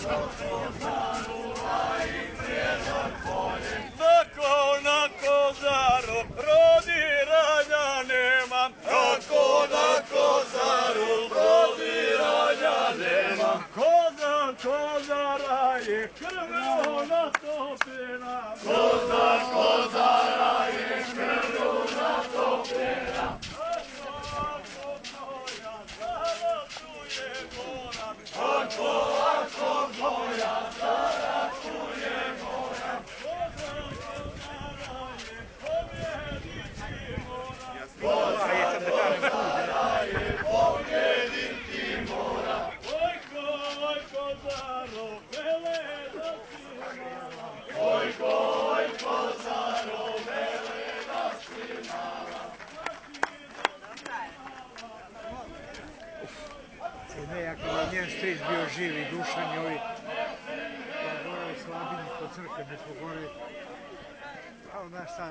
Tako na Kozaru rodi ranja nema, tako na Kozaru rodi ranja nema. Kozara je krvlju natopljena, Kozara je krvlju natopljena. Ako moja zaratuje mora, Kozara je pobjediti mora, Kozara je pobjediti mora. Oj Kozaro, vele da si mala, oj Kozaro, vele da si mala. Ne, ako je njen stric bio živ i Dušan i ovi gore u Slabini po crkvi, mi smo gore, a onda šta